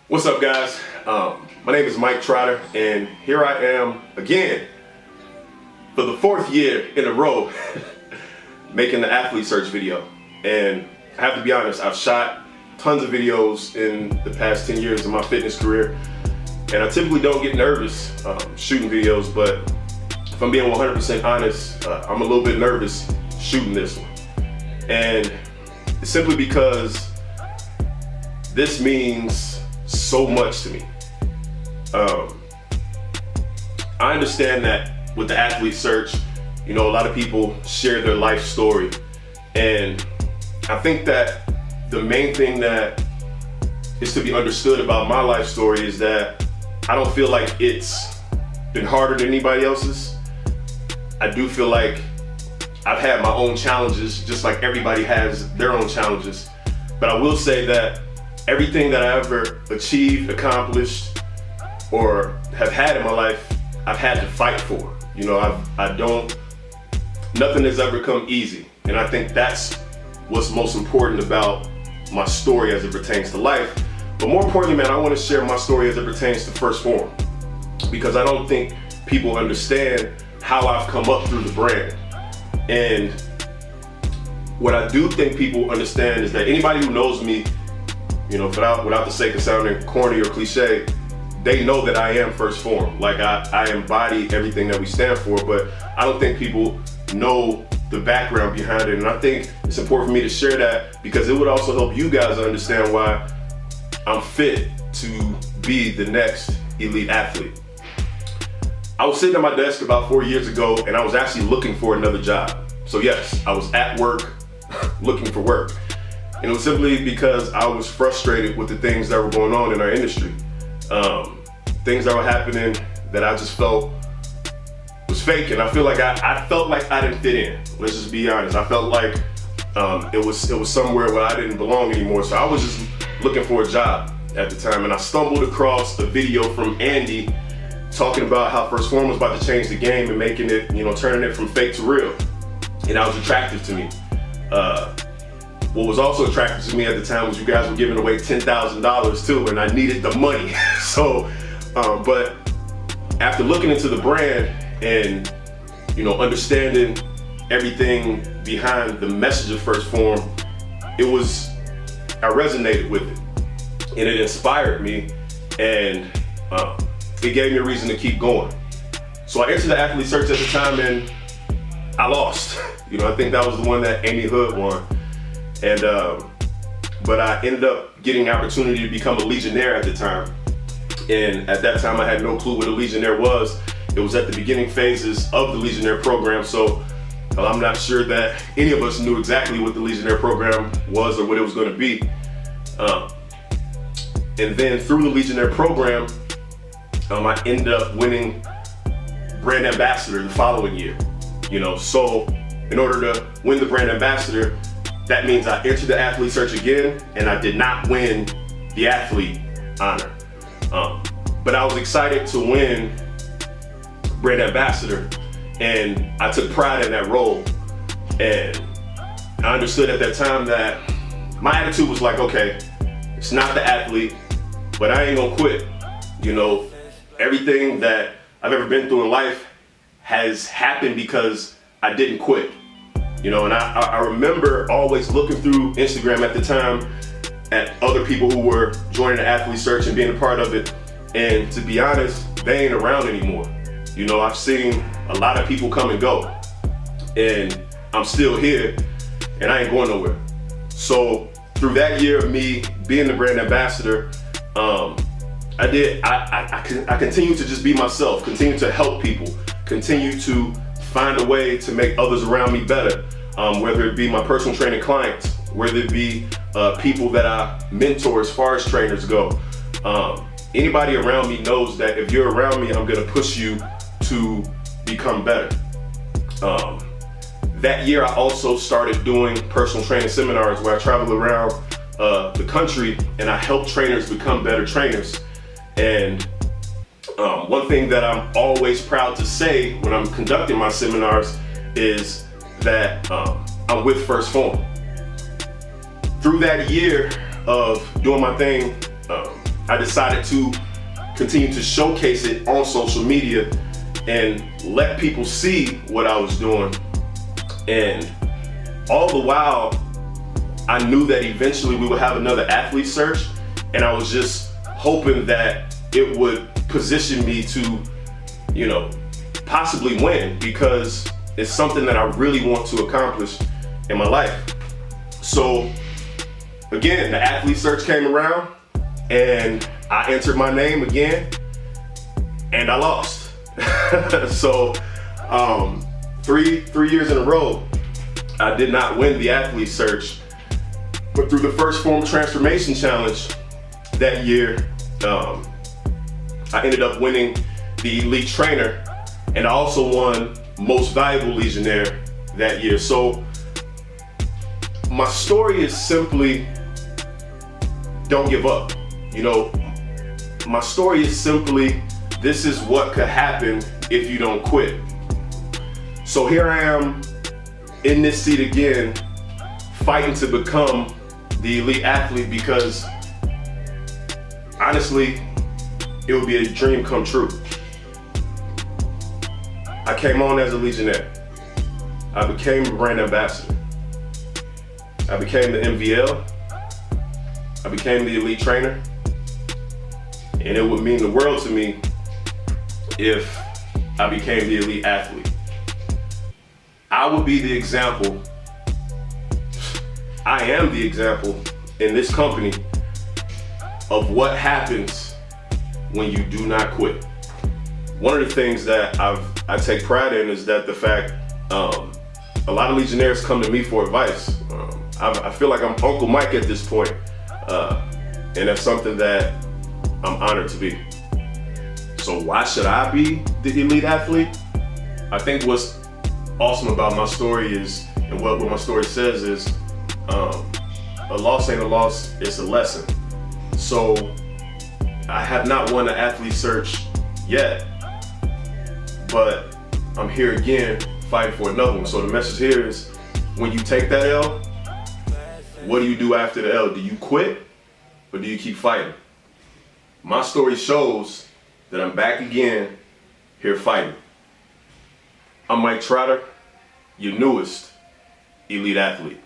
What's up, guys? My name is Mike Trotter, and here I am again for the fourth year in a row making the athlete search video. And I have to be honest, I've shot tons of videos in the past 10 years of my fitness career, and I typically don't get nervous shooting videos, but if I'm being 100% honest, I'm a little bit nervous shooting this one. And it's simply because this means so much to me. I understand that with the athlete search, a lot of people share their life story. And I think that the main thing that is to be understood about my life story is that I don't feel like it's been harder than anybody else's. I do feel like I've had my own challenges, just like everybody has their own challenges. But I will say that everything that I ever achieved, accomplished, or have had in my life, I've had to fight for. Nothing has ever come easy. And I think that's what's most important about my story as it pertains to life. But more importantly, man, I want to share my story as it pertains to Phorm, because I don't think people understand how I've come up through the brand. And what I do think people understand is that anybody who knows me, without the sake of sounding corny or cliche, they know that I am Phorm. Like I embody everything that we stand for, but I don't think people know the background behind it. And I think it's important for me to share that, because it would also help you guys understand why I'm fit to be the next elite athlete. I was sitting at my desk about 4 years ago, and I was actually looking for another job. So yes, I was at work looking for work. And it was simply because I was frustrated with the things that were going on in our industry. Things that were happening that I just felt was fake, and I feel like I felt like I didn't fit in. Let's just be honest. I felt like it was somewhere where I didn't belong anymore. So I was just looking for a job at the time, and I stumbled across a video from Andy talking about how Phorm was about to change the game and making it, turning it from fake to real. And that was attractive to me. What was also attractive to me at the time was you guys were giving away $10,000 too, and I needed the money. So, but after looking into the brand and, understanding everything behind the message of Phorm, I resonated with it, and it inspired me, and it gave me a reason to keep going. So I entered the athlete search at the time, and I lost. I think that was the one that Amy Hood won. And but I ended up getting an opportunity to become a Legionnaire at the time. And at that time, I had no clue what a Legionnaire was. It was at the beginning phases of the Legionnaire program, so I'm not sure that any of us knew exactly what the Legionnaire program was or what it was going to be. And then through the Legionnaire program, I ended up winning brand ambassador the following year. So in order to win the brand ambassador, that means I entered the athlete search again, and I did not win the athlete honor. But I was excited to win brand ambassador, and I took pride in that role. And I understood at that time that my attitude was like, okay, it's not the athlete, but I ain't gonna quit. Everything that I've ever been through in life has happened because I didn't quit. And I remember always looking through Instagram at the time at other people who were joining the athlete search and being a part of it. And to be honest, they ain't around anymore. I've seen a lot of people come and go, and I'm still here, and I ain't going nowhere. So through that year of me being the brand ambassador, I continue to just be myself, continue to help people, continue to find a way to make others around me better, whether it be my personal training clients, whether it be people that I mentor as far as trainers go. Anybody around me knows that if you're around me, I'm gonna push you to become better. That year, I also started doing personal training seminars where I travel around the country and I help trainers become better trainers. And one thing that I'm always proud to say when I'm conducting my seminars is that I'm with Phorm. Through that year of doing my thing, I decided to continue to showcase it on social media and let people see what I was doing. And all the while, I knew that eventually we would have another athlete search, and I was just hoping that it would position me to, you know, possibly win, because it's something that I really want to accomplish in my life. So again, the athlete search came around and I entered my name again and I lost. So three years in a row, I did not win the athlete search. But through the first Phorm Transformation Challenge that year, I ended up winning the elite trainer, and I also won most valuable legionnaire that year. So my story is simply, don't give up. You know, my story is simply, this is what could happen if you don't quit. So here I am in this seat again, fighting to become the elite athlete, because honestly, it would be a dream come true. I came on as a legionnaire. I became a brand ambassador. I became the MVL. I became the elite trainer. And it would mean the world to me if I became the elite athlete. I would be the example. I am the example in this company of what happens when you do not quit. One of the things that I take pride in is that the fact a lot of legionnaires come to me for advice. I feel like I'm Uncle Mike at this point, and that's something that I'm honored to be. So why should I be the elite athlete? I think what's awesome about my story is, and what my story says is, a loss ain't a loss, it's a lesson. So I have not won an athlete search yet, but I'm here again fighting for another one. So the message here is, when you take that L, what do you do after the L? Do you quit or do you keep fighting? My story shows that I'm back again, here fighting. I'm Mike Trotter, your newest elite athlete.